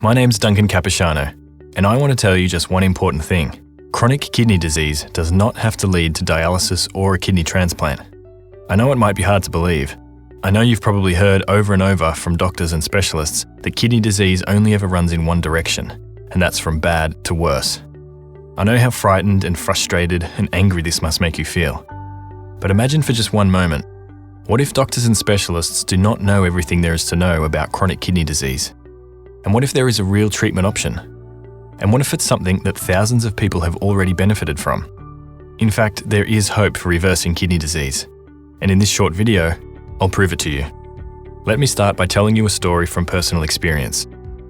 My name's Duncan Capiciano, and I want to tell you just one important thing. Chronic kidney disease does not have to lead to dialysis or a kidney transplant. I know it might be hard to believe. I know you've probably heard over and over from doctors and specialists that kidney disease only ever runs in one direction, and that's from bad to worse. I know how frightened and frustrated and angry this must make you feel. But imagine for just one moment, what if doctors and specialists do not know everything there is to know about chronic kidney disease? And what if there is a real treatment option? And what if it's something that thousands of people have already benefited from? In fact, there is hope for reversing kidney disease. And in this short video, I'll prove it to you. Let me start by telling you a story from personal experience.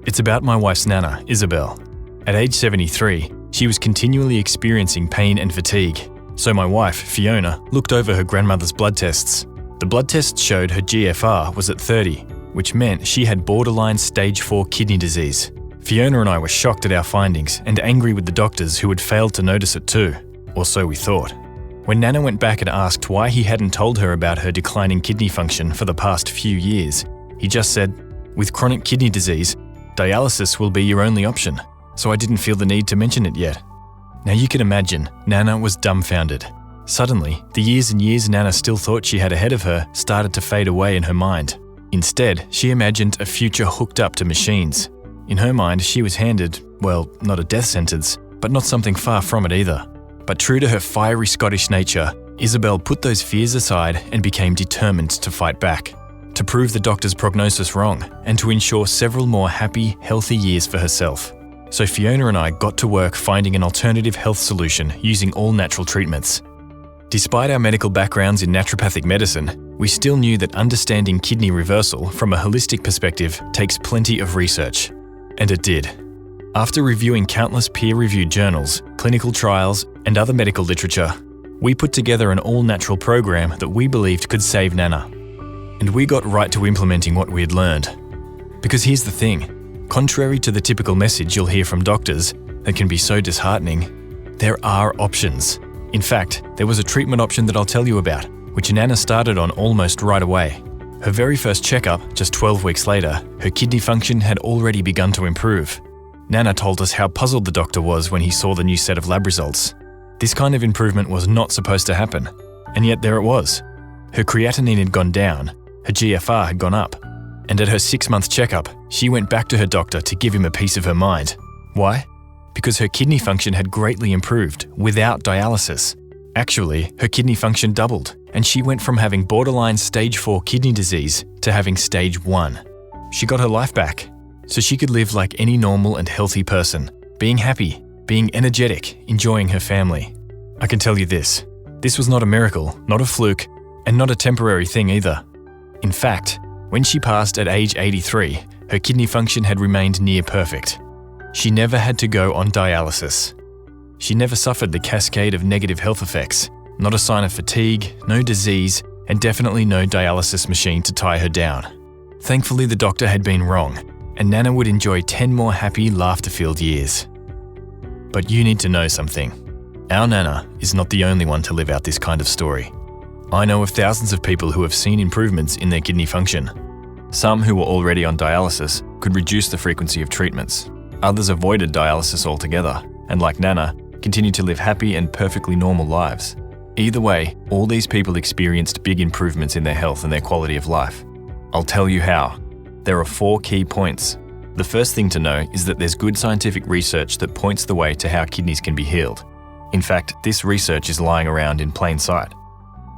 It's about my wife's nana, Isabel. At age 73, she was continually experiencing pain and fatigue. So my wife, Fiona, looked over her grandmother's blood tests. The blood tests showed her GFR was at 30, which meant she had borderline stage 4 kidney disease. Fiona and I were shocked at our findings and angry with the doctors who had failed to notice it too, or so we thought. When Nana went back and asked why he hadn't told her about her declining kidney function for the past few years, he just said, "With chronic kidney disease, dialysis will be your only option, so I didn't feel the need to mention it yet." Now you can imagine, Nana was dumbfounded. Suddenly, the years and years Nana still thought she had ahead of her started to fade away in her mind. Instead, she imagined a future hooked up to machines. In her mind, she was handed, well, not a death sentence, but not something far from it either. But true to her fiery Scottish nature, Isabel put those fears aside and became determined to fight back, to prove the doctor's prognosis wrong, and to ensure several more happy, healthy years for herself. So Fiona and I got to work finding an alternative health solution using all natural treatments. Despite our medical backgrounds in naturopathic medicine, we still knew that understanding kidney reversal from a holistic perspective takes plenty of research. And it did. After reviewing countless peer-reviewed journals, clinical trials, and other medical literature, we put together an all-natural program that we believed could save Nana. And we got right to implementing what we had learned. Because here's the thing, contrary to the typical message you'll hear from doctors that can be so disheartening, there are options. In fact, there was a treatment option that I'll tell you about, which Nana started on almost right away. Her very first checkup, just 12 weeks later, her kidney function had already begun to improve. Nana told us how puzzled the doctor was when he saw the new set of lab results. This kind of improvement was not supposed to happen, and yet there it was. Her creatinine had gone down, her GFR had gone up, and at her 6-month checkup, she went back to her doctor to give him a piece of her mind. Why? Because her kidney function had greatly improved without dialysis. Actually, her kidney function doubled, and she went from having borderline stage 4 kidney disease to having stage 1. She got her life back, so she could live like any normal and healthy person, being happy, being energetic, enjoying her family. I can tell you this was not a miracle, not a fluke, and not a temporary thing either. In fact, when she passed at age 83, her kidney function had remained near perfect. She never had to go on dialysis. She never suffered the cascade of negative health effects, not a sign of fatigue, no disease, and definitely no dialysis machine to tie her down. Thankfully, the doctor had been wrong, and Nana would enjoy 10 more happy, laughter-filled years. But you need to know something. Our Nana is not the only one to live out this kind of story. I know of thousands of people who have seen improvements in their kidney function. Some who were already on dialysis could reduce the frequency of treatments. Others avoided dialysis altogether, and like Nana, continued to live happy and perfectly normal lives. Either way, all these people experienced big improvements in their health and their quality of life. I'll tell you how. There are 4 key points. The first thing to know is that there's good scientific research that points the way to how kidneys can be healed. In fact, this research is lying around in plain sight.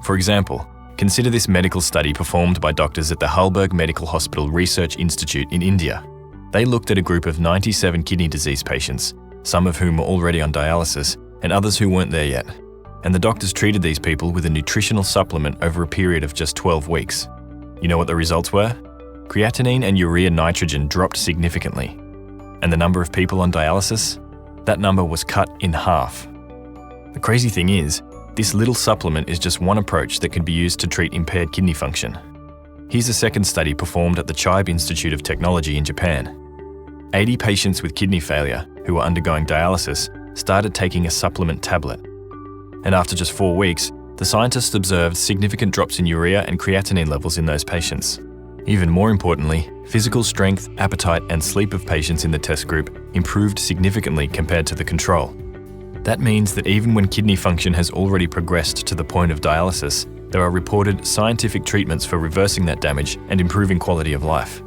For example, consider this medical study performed by doctors at the Halberg Medical Hospital Research Institute in India. They looked at a group of 97 kidney disease patients, some of whom were already on dialysis and others who weren't there yet. And the doctors treated these people with a nutritional supplement over a period of just 12 weeks. You know what the results were? Creatinine and urea nitrogen dropped significantly. And the number of people on dialysis? That number was cut in half. The crazy thing is, this little supplement is just one approach that can be used to treat impaired kidney function. Here's a second study performed at the Chiba Institute of Technology in Japan. 80 patients with kidney failure who were undergoing dialysis started taking a supplement tablet. And after just 4 weeks, the scientists observed significant drops in urea and creatinine levels in those patients. Even more importantly, physical strength, appetite, and sleep of patients in the test group improved significantly compared to the control. That means that even when kidney function has already progressed to the point of dialysis, there are reported scientific treatments for reversing that damage and improving quality of life.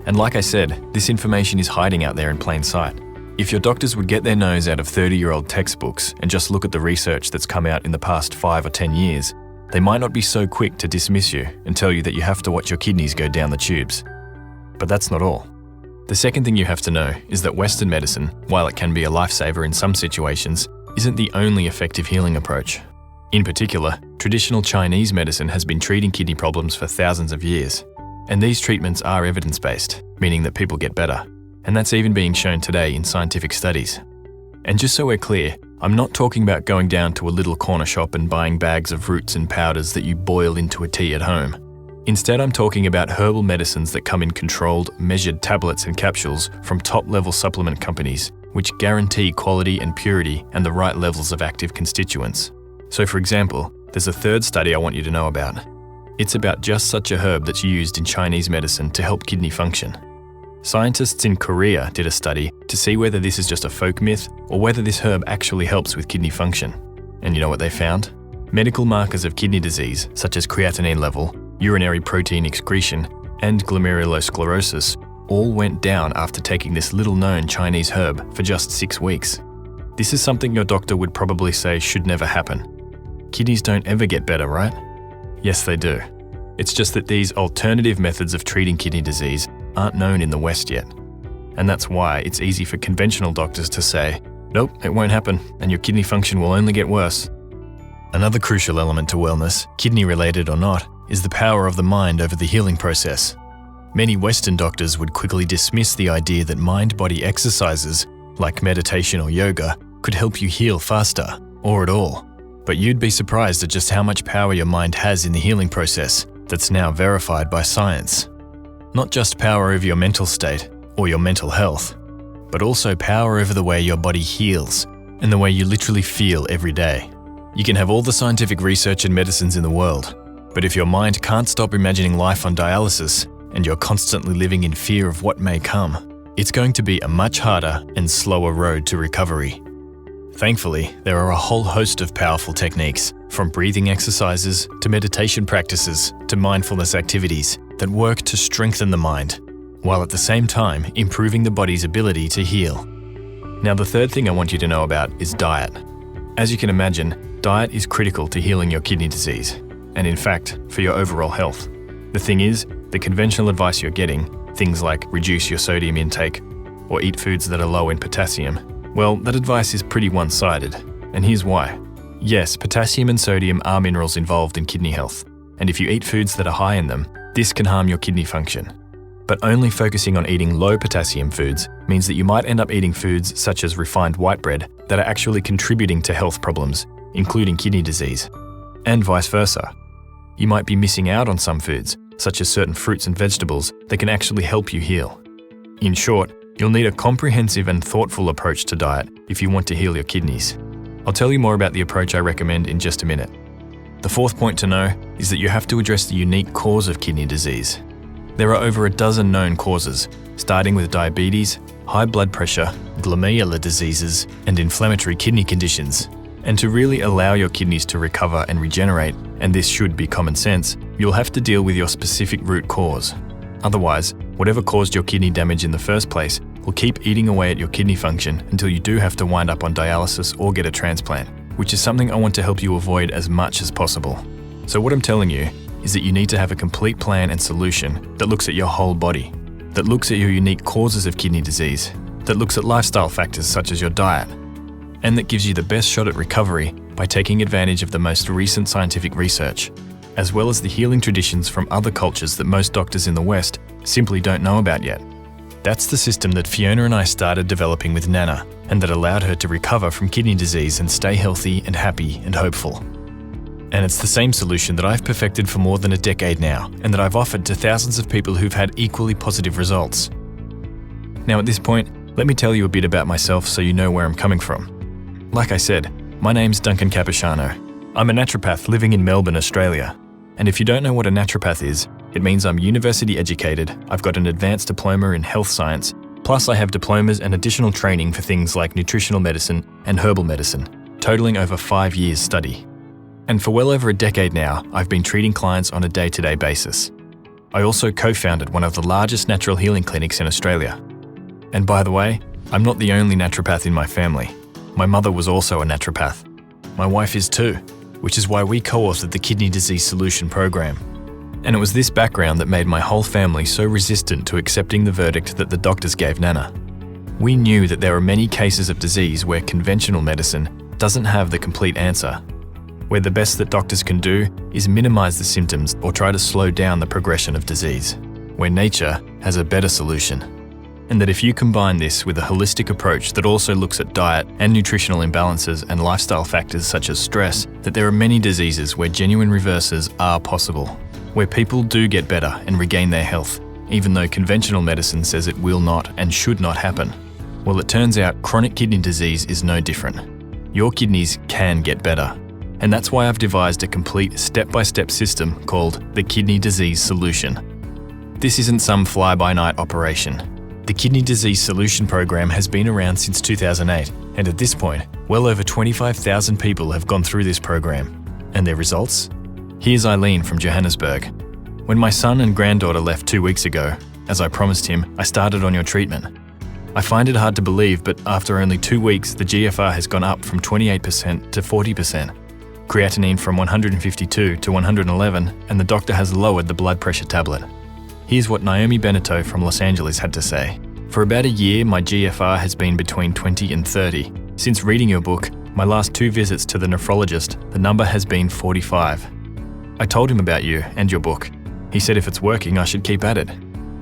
And like I said, this information is hiding out there in plain sight. If your doctors would get their nose out of 30-year-old textbooks and just look at the research that's come out in the past 5 or 10 years, they might not be so quick to dismiss you and tell you that you have to watch your kidneys go down the tubes. But that's not all. The second thing you have to know is that Western medicine, while it can be a lifesaver in some situations, isn't the only effective healing approach. In particular, traditional Chinese medicine has been treating kidney problems for thousands of years. And these treatments are evidence-based, meaning that people get better. And that's even being shown today in scientific studies. And just so we're clear, I'm not talking about going down to a little corner shop and buying bags of roots and powders that you boil into a tea at home. Instead, I'm talking about herbal medicines that come in controlled, measured tablets and capsules from top-level supplement companies, which guarantee quality and purity and the right levels of active constituents. So for example, there's a third study I want you to know about. It's about just such a herb that's used in Chinese medicine to help kidney function. Scientists in Korea did a study to see whether this is just a folk myth or whether this herb actually helps with kidney function. And you know what they found? Medical markers of kidney disease, such as creatinine level, urinary protein excretion, and glomerulosclerosis, all went down after taking this little-known Chinese herb for just 6 weeks. This is something your doctor would probably say should never happen. Kidneys don't ever get better, right? Yes, they do. It's just that these alternative methods of treating kidney disease aren't known in the West yet. And that's why it's easy for conventional doctors to say, nope, it won't happen, and your kidney function will only get worse. Another crucial element to wellness, kidney-related or not, is the power of the mind over the healing process. Many Western doctors would quickly dismiss the idea that mind-body exercises, like meditation or yoga, could help you heal faster, or at all. But you'd be surprised at just how much power your mind has in the healing process that's now verified by science. Not just power over your mental state or your mental health, but also power over the way your body heals and the way you literally feel every day. You can have all the scientific research and medicines in the world, but if your mind can't stop imagining life on dialysis and you're constantly living in fear of what may come, it's going to be a much harder and slower road to recovery. Thankfully, there are a whole host of powerful techniques, from breathing exercises to meditation practices to mindfulness activities, that work to strengthen the mind, while at the same time improving the body's ability to heal. Now, the third thing I want you to know about is diet. As you can imagine, diet is critical to healing your kidney disease, and in fact, for your overall health. The thing is, the conventional advice you're getting, things like reduce your sodium intake or eat foods that are low in potassium, well, that advice is pretty one-sided, and here's why. Yes, potassium and sodium are minerals involved in kidney health, and if you eat foods that are high in them, this can harm your kidney function. But only focusing on eating low potassium foods means that you might end up eating foods such as refined white bread that are actually contributing to health problems, including kidney disease, and vice versa. You might be missing out on some foods, such as certain fruits and vegetables, that can actually help you heal. In short, you'll need a comprehensive and thoughtful approach to diet if you want to heal your kidneys. I'll tell you more about the approach I recommend in just a minute. The fourth point to know is that you have to address the unique cause of kidney disease. There are over a dozen known causes, starting with diabetes, high blood pressure, glomerular diseases, and inflammatory kidney conditions. And to really allow your kidneys to recover and regenerate, and this should be common sense, you'll have to deal with your specific root cause. Otherwise, whatever caused your kidney damage in the first place will keep eating away at your kidney function until you do have to wind up on dialysis or get a transplant, which is something I want to help you avoid as much as possible. So what I'm telling you is that you need to have a complete plan and solution that looks at your whole body, that looks at your unique causes of kidney disease, that looks at lifestyle factors such as your diet, and that gives you the best shot at recovery by taking advantage of the most recent scientific research, as well as the healing traditions from other cultures that most doctors in the West simply don't know about yet. That's the system that Fiona and I started developing with Nana, and that allowed her to recover from kidney disease and stay healthy and happy and hopeful. And it's the same solution that I've perfected for more than a decade now, and that I've offered to thousands of people who've had equally positive results. Now at this point, let me tell you a bit about myself so you know where I'm coming from. Like I said, my name's Duncan Capiciano. I'm a naturopath living in Melbourne, Australia. And if you don't know what a naturopath is, It means I'm university educated, I've got an advanced diploma in health science, plus I have diplomas and additional training for things like nutritional medicine and herbal medicine, totaling over 5 years' study. And for well over a decade now, I've been treating clients on a day-to-day basis. I also co-founded one of the largest natural healing clinics in Australia. And by the way, I'm not the only naturopath in my family. My mother was also a naturopath. My wife is too, which is why we co-authored the Kidney Disease Solution program. And it was this background that made my whole family so resistant to accepting the verdict that the doctors gave Nana. We knew that there are many cases of disease where conventional medicine doesn't have the complete answer, where the best that doctors can do is minimize the symptoms or try to slow down the progression of disease, where nature has a better solution. And that if you combine this with a holistic approach that also looks at diet and nutritional imbalances and lifestyle factors such as stress, that there are many diseases where genuine reverses are possible, where people do get better and regain their health, even though conventional medicine says it will not and should not happen. Well, it turns out chronic kidney disease is no different. Your kidneys can get better. And that's why I've devised a complete step-by-step system called the Kidney Disease Solution. This isn't some fly-by-night operation. The Kidney Disease Solution program has been around since 2008, and at this point, well over 25,000 people have gone through this program. And their results? Here's Eileen from Johannesburg. When my son and granddaughter left 2 weeks ago, as I promised him, I started on your treatment. I find it hard to believe, but after only 2 weeks, the GFR has gone up from 28% to 40%. Creatinine from 152 to 111, and the doctor has lowered the blood pressure tablet. Here's what Naomi Beneteau from Los Angeles had to say. For about a year, my GFR has been between 20 and 30. Since reading your book, my last 2 visits to the nephrologist, the number has been 45. I told him about you and your book. He said if it's working, I should keep at it.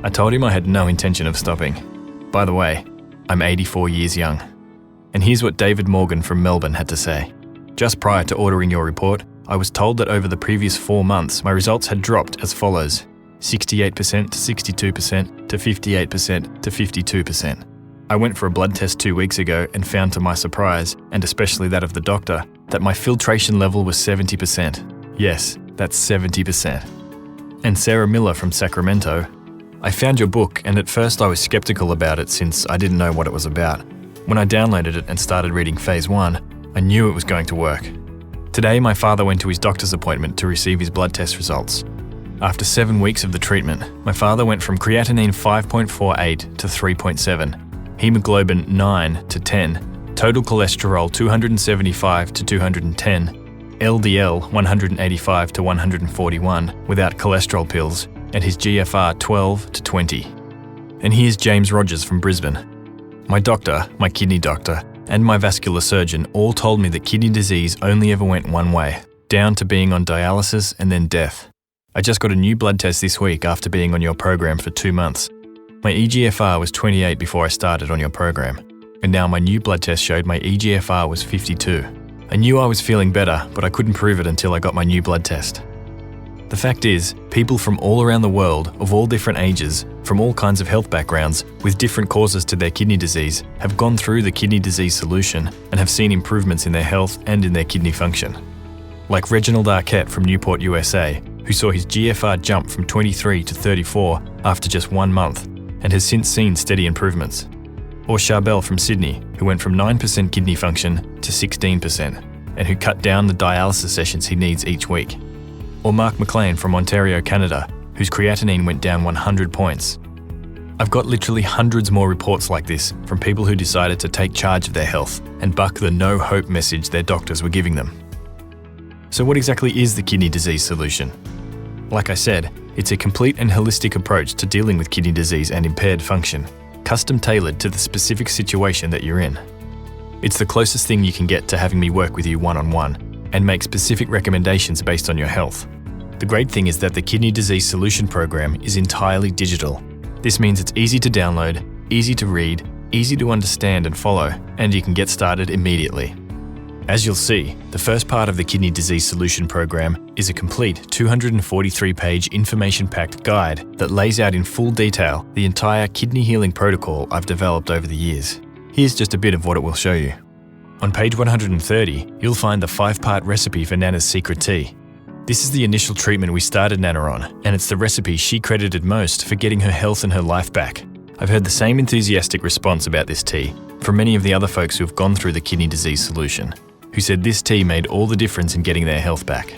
I told him I had no intention of stopping. By the way, I'm 84 years young. And here's what David Morgan from Melbourne had to say. Just prior to ordering your report, I was told that over the previous 4 months, my results had dropped as follows: 68% to 62% to 58% to 52%. I went for a blood test 2 weeks ago and found to my surprise, and especially that of the doctor, that my filtration level was 70%. Yes, that's 70%. And Sarah Miller from Sacramento. I found your book, and at first I was skeptical about it since I didn't know what it was about. When I downloaded it and started reading Phase 1, I knew it was going to work. Today, my father went to his doctor's appointment to receive his blood test results. After 7 weeks of the treatment, my father went from creatinine 5.48 to 3.7, hemoglobin 9 to 10, total cholesterol 275 to 210, LDL 185 to 141 without cholesterol pills, and his GFR 12 to 20. And here's James Rogers from Brisbane. My doctor, my kidney doctor, and my vascular surgeon all told me that kidney disease only ever went one way, down to being on dialysis and then death. I just got a new blood test this week after being on your program for 2 months. My eGFR was 28 before I started on your program, and now my new blood test showed my eGFR was 52. I knew I was feeling better, but I couldn't prove it until I got my new blood test. The fact is, people from all around the world, of all different ages, from all kinds of health backgrounds, with different causes to their kidney disease, have gone through the Kidney Disease Solution and have seen improvements in their health and in their kidney function. Like Reginald Arquette from Newport, USA, who saw his GFR jump from 23 to 34 after just 1 month, and has since seen steady improvements. Or Charbel from Sydney, who went from 9% kidney function to 16%, and who cut down the dialysis sessions he needs each week. Or Mark McLean from Ontario, Canada, whose creatinine went down 100 points. I've got literally hundreds more reports like this from people who decided to take charge of their health and buck the no hope message their doctors were giving them. So what exactly is the Kidney Disease Solution? Like I said, it's a complete and holistic approach to dealing with kidney disease and impaired function, custom tailored to the specific situation that you're in. It's the closest thing you can get to having me work with you one-on-one and make specific recommendations based on your health. The great thing is that the Kidney Disease Solution program is entirely digital. This means it's easy to download, easy to read, easy to understand and follow, and you can get started immediately. As you'll see, the first part of the Kidney Disease Solution program is a complete 243-page information-packed guide that lays out in full detail the entire kidney healing protocol I've developed over the years. Here's just a bit of what it will show you. On page 130, you'll find the 5-part recipe for Nana's secret tea. This is the initial treatment we started Nana on, and it's the recipe she credited most for getting her health and her life back. I've heard the same enthusiastic response about this tea from many of the other folks who have gone through the kidney disease solution, who said this tea made all the difference in getting their health back.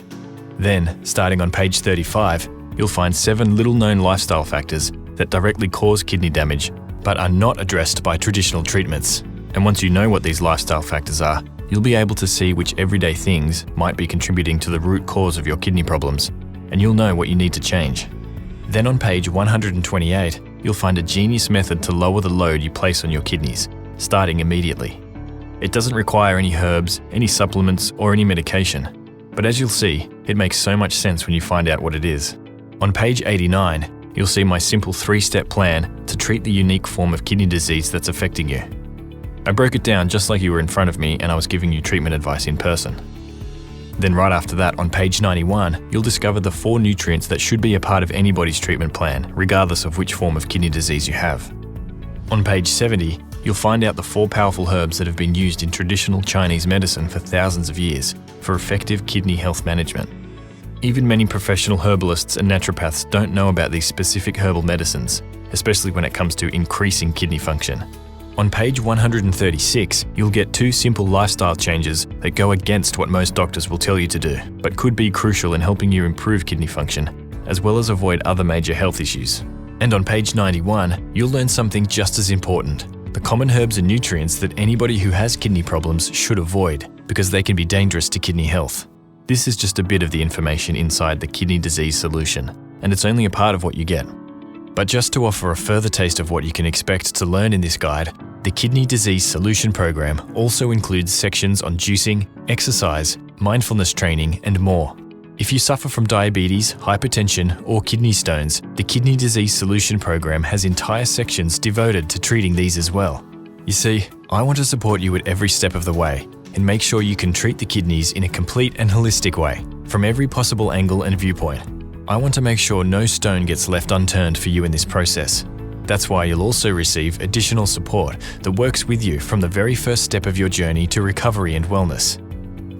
Then, starting on page 35, you'll find 7 little-known lifestyle factors that directly cause kidney damage but are not addressed by traditional treatments. And once you know what these lifestyle factors are, you'll be able to see which everyday things might be contributing to the root cause of your kidney problems, and you'll know what you need to change. Then on page 128, you'll find a genius method to lower the load you place on your kidneys, starting immediately. It doesn't require any herbs, any supplements, or any medication. But as you'll see, it makes so much sense when you find out what it is. On page 89, you'll see my simple 3-step plan to treat the unique form of kidney disease that's affecting you. I broke it down just like you were in front of me and I was giving you treatment advice in person. Then right after that, on page 91, you'll discover the 4 nutrients that should be a part of anybody's treatment plan, regardless of which form of kidney disease you have. On page 70, you'll find out the 4 powerful herbs that have been used in traditional Chinese medicine for thousands of years for effective kidney health management. Even many professional herbalists and naturopaths don't know about these specific herbal medicines, especially when it comes to increasing kidney function. On page 136, you'll get 2 simple lifestyle changes that go against what most doctors will tell you to do, but could be crucial in helping you improve kidney function, as well as avoid other major health issues. And on page 91, you'll learn something just as important: the common herbs and nutrients that anybody who has kidney problems should avoid, because they can be dangerous to kidney health. This is just a bit of the information inside the kidney disease solution, and it's only a part of what you get. But just to offer a further taste of what you can expect to learn in this guide, the Kidney Disease Solution program also includes sections on juicing, exercise, mindfulness training, and more. If you suffer from diabetes, hypertension, or kidney stones, the Kidney Disease Solution program has entire sections devoted to treating these as well. You see, I want to support you at every step of the way and make sure you can treat the kidneys in a complete and holistic way, from every possible angle and viewpoint. I want to make sure no stone gets left unturned for you in this process. That's why you'll also receive additional support that works with you from the very first step of your journey to recovery and wellness.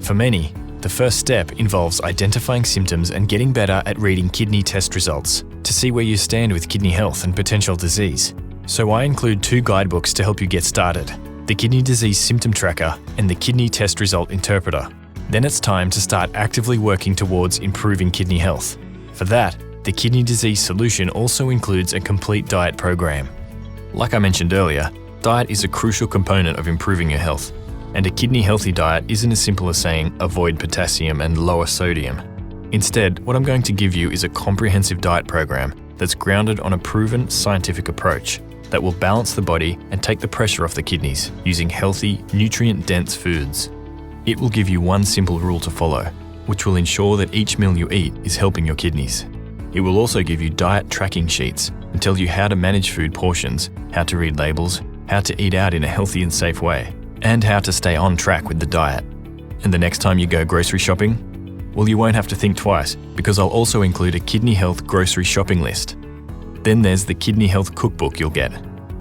For many, the first step involves identifying symptoms and getting better at reading kidney test results to see where you stand with kidney health and potential disease. So I include 2 guidebooks to help you get started: the Kidney Disease Symptom Tracker and the Kidney Test Result Interpreter. Then it's time to start actively working towards improving kidney health. For that, the Kidney Disease Solution also includes a complete diet program. Like I mentioned earlier, diet is a crucial component of improving your health, and a kidney-healthy diet isn't as simple as saying avoid potassium and lower sodium. Instead, what I'm going to give you is a comprehensive diet program that's grounded on a proven scientific approach that will balance the body and take the pressure off the kidneys using healthy, nutrient-dense foods. It will give you one simple rule to follow, which will ensure that each meal you eat is helping your kidneys. It will also give you diet tracking sheets and tell you how to manage food portions, how to read labels, how to eat out in a healthy and safe way, and how to stay on track with the diet. And the next time you go grocery shopping, well, you won't have to think twice, because I'll also include a kidney health grocery shopping list. Then there's the Kidney Health Cookbook you'll get.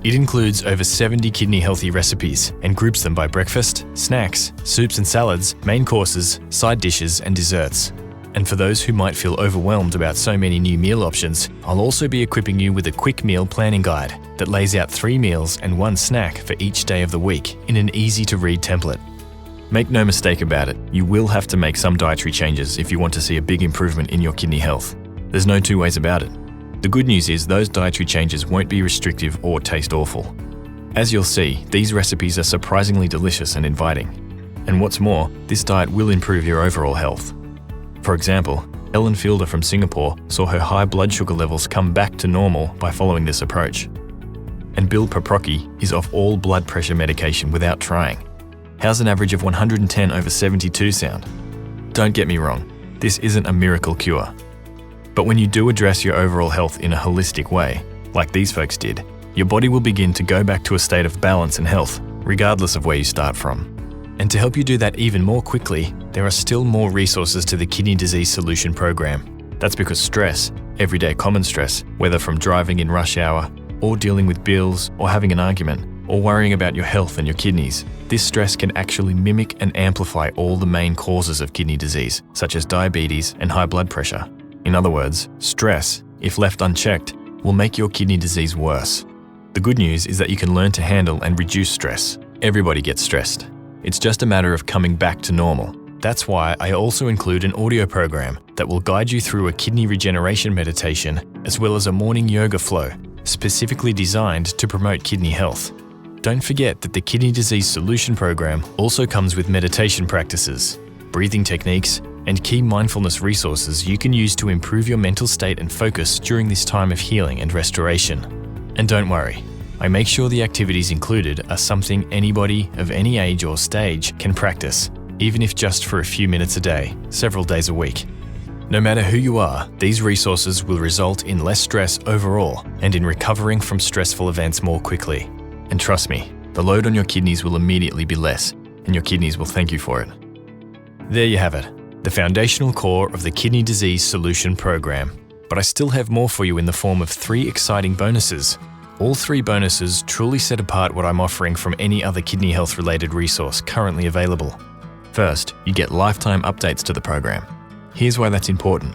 It includes over 70 kidney healthy recipes and groups them by breakfast, snacks, soups and salads, main courses, side dishes, and desserts. And for those who might feel overwhelmed about so many new meal options, I'll also be equipping you with a quick meal planning guide that lays out 3 meals and 1 snack for each day of the week in an easy-to-read template. Make no mistake about it, you will have to make some dietary changes if you want to see a big improvement in your kidney health. There's no 2 ways about it. The good news is those dietary changes won't be restrictive or taste awful. As you'll see, these recipes are surprisingly delicious and inviting. And what's more, this diet will improve your overall health. For example, Ellen Fielder from Singapore saw her high blood sugar levels come back to normal by following this approach. And Bill Paprocki is off all blood pressure medication without trying. How's an average of 110/72 sound? Don't get me wrong, this isn't a miracle cure. But when you do address your overall health in a holistic way, like these folks did, your body will begin to go back to a state of balance and health, regardless of where you start from. And to help you do that even more quickly, there are still more resources to the Kidney Disease Solution program. That's because stress, everyday common stress, whether from driving in rush hour, or dealing with bills, or having an argument, or worrying about your health and your kidneys, this stress can actually mimic and amplify all the main causes of kidney disease, such as diabetes and high blood pressure. In other words, stress, if left unchecked, will make your kidney disease worse. The good news is that you can learn to handle and reduce stress. Everybody gets stressed. It's just a matter of coming back to normal. That's why I also include an audio program that will guide you through a kidney regeneration meditation as well as a morning yoga flow, specifically designed to promote kidney health. Don't forget that the Kidney Disease Solution program also comes with meditation practices, breathing techniques, and key mindfulness resources you can use to improve your mental state and focus during this time of healing and restoration. And don't worry, I make sure the activities included are something anybody of any age or stage can practice, even if just for a few minutes a day, several days a week. No matter who you are, these resources will result in less stress overall and in recovering from stressful events more quickly. And trust me, the load on your kidneys will immediately be less, and your kidneys will thank you for it. There you have it, the foundational core of the Kidney Disease Solution program. But I still have more for you in the form of 3 exciting bonuses. All 3 bonuses truly set apart what I'm offering from any other kidney health related resource currently available. First, you get lifetime updates to the program. Here's why that's important.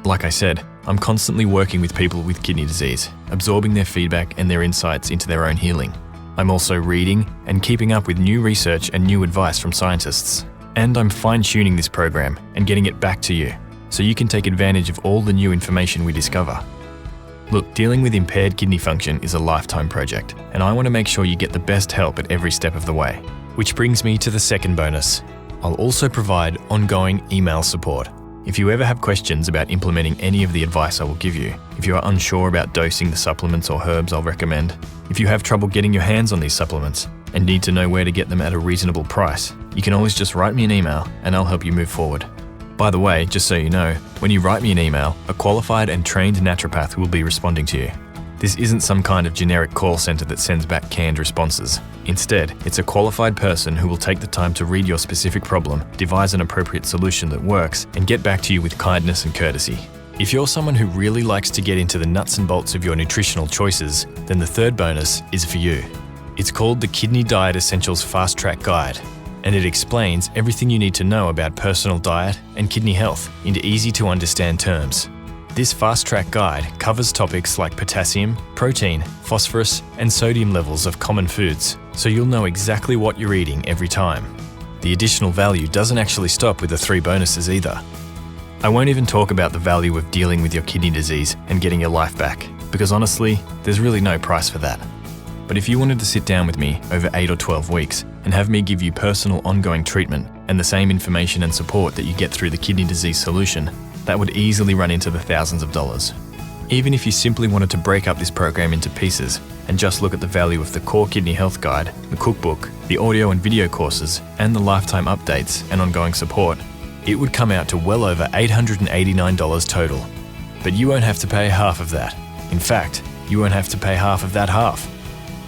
Like I said, I'm constantly working with people with kidney disease, absorbing their feedback and their insights into their own healing. I'm also reading and keeping up with new research and new advice from scientists. And I'm fine-tuning this program and getting it back to you, so you can take advantage of all the new information we discover. Look, dealing with impaired kidney function is a lifetime project, and I want to make sure you get the best help at every step of the way. Which brings me to the second bonus. I'll also provide ongoing email support. If you ever have questions about implementing any of the advice I will give you, if you are unsure about dosing the supplements or herbs I'll recommend, if you have trouble getting your hands on these supplements and need to know where to get them at a reasonable price, you can always just write me an email and I'll help you move forward. By the way, just so you know, when you write me an email, a qualified and trained naturopath will be responding to you. This isn't some kind of generic call center that sends back canned responses. Instead, it's a qualified person who will take the time to read your specific problem, devise an appropriate solution that works, and get back to you with kindness and courtesy. If you're someone who really likes to get into the nuts and bolts of your nutritional choices, then the third bonus is for you. It's called the Kidney Diet Essentials Fast Track Guide, and it explains everything you need to know about personal diet and kidney health into easy to understand terms. This Fast Track Guide covers topics like potassium, protein, phosphorus, and sodium levels of common foods, so you'll know exactly what you're eating every time. The additional value doesn't actually stop with the 3 bonuses either. I won't even talk about the value of dealing with your kidney disease and getting your life back, because honestly, there's really no price for that. But if you wanted to sit down with me over 8 or 12 weeks and have me give you personal ongoing treatment and the same information and support that you get through the Kidney Disease Solution, that would easily run into the thousands of dollars. Even if you simply wanted to break up this program into pieces and just look at the value of the core kidney health guide, the cookbook, the audio and video courses, and the lifetime updates and ongoing support, it would come out to well over $889 total. But you won't have to pay half of that. In fact, you won't have to pay half of that half.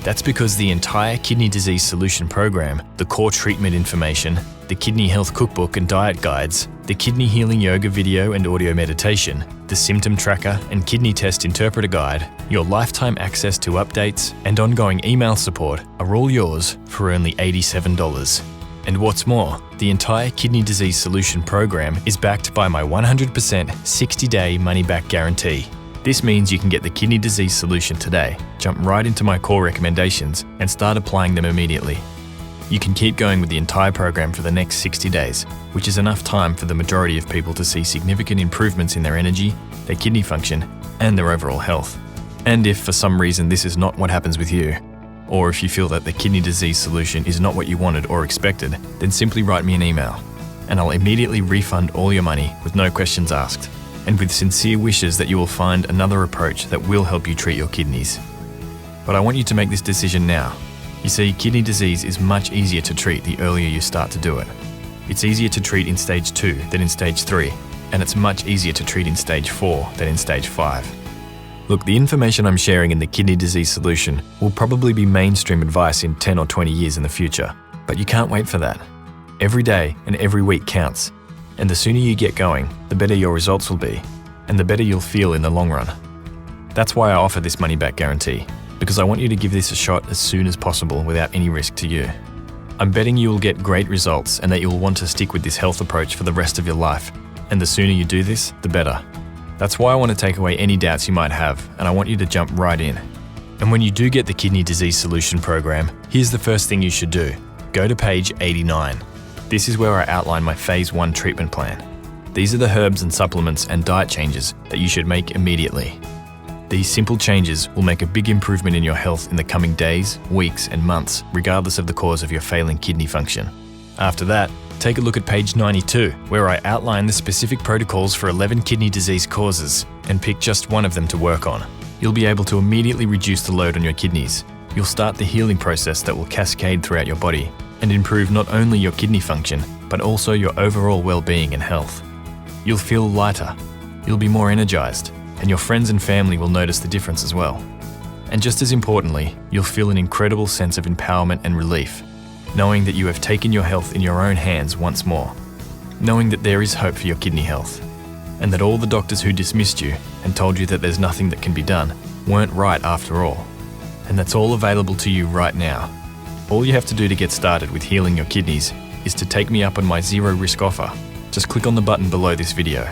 That's because the entire Kidney Disease Solution program, the core treatment information, the kidney health cookbook and diet guides, the kidney healing yoga video and audio meditation, the symptom tracker and kidney test interpreter guide, your lifetime access to updates, and ongoing email support are all yours for only $87. And what's more, the entire Kidney Disease Solution program is backed by my 100% 60-day money-back guarantee. This means you can get the Kidney Disease Solution today, jump right into my core recommendations, and start applying them immediately. You can keep going with the entire program for the next 60 days, which is enough time for the majority of people to see significant improvements in their energy, their kidney function, and their overall health. And if for some reason this is not what happens with you, or if you feel that the Kidney Disease Solution is not what you wanted or expected, then simply write me an email, and I'll immediately refund all your money with no questions asked, and with sincere wishes that you will find another approach that will help you treat your kidneys. But I want you to make this decision now. You see, kidney disease is much easier to treat the earlier you start to do it. It's easier to treat in stage 2 than in stage 3, and it's much easier to treat in stage 4 than in stage 5. Look, the information I'm sharing in the Kidney Disease Solution will probably be mainstream advice in 10 or 20 years in the future, but you can't wait for that. Every day and every week counts, and the sooner you get going, the better your results will be, and the better you'll feel in the long run. That's why I offer this money-back guarantee, because I want you to give this a shot as soon as possible without any risk to you. I'm betting you will get great results and that you'll want to stick with this health approach for the rest of your life. And the sooner you do this, the better. That's why I want to take away any doubts you might have, and I want you to jump right in. And when you do get the Kidney Disease Solution program, here's the first thing you should do. Go to page 89. This is where I outline my phase 1 treatment plan. These are the herbs and supplements and diet changes that you should make immediately. These simple changes will make a big improvement in your health in the coming days, weeks, and months, regardless of the cause of your failing kidney function. After that, take a look at page 92, where I outline the specific protocols for 11 kidney disease causes and pick just one of them to work on. You'll be able to immediately reduce the load on your kidneys. You'll start the healing process that will cascade throughout your body and improve not only your kidney function, but also your overall well-being and health. You'll feel lighter, you'll be more energized, and your friends and family will notice the difference as well. And just as importantly, you'll feel an incredible sense of empowerment and relief, knowing that you have taken your health in your own hands once more, knowing that there is hope for your kidney health, and that all the doctors who dismissed you and told you that there's nothing that can be done weren't right after all. And that's all available to you right now. All you have to do to get started with healing your kidneys is to take me up on my zero risk offer. Just click on the button below this video.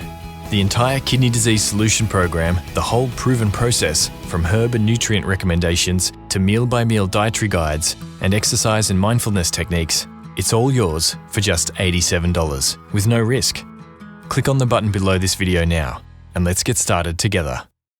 The entire Kidney Disease Solution program, the whole proven process, from herb and nutrient recommendations to meal-by-meal dietary guides and exercise and mindfulness techniques, it's all yours for just $87 with no risk. Click on the button below this video now and let's get started together.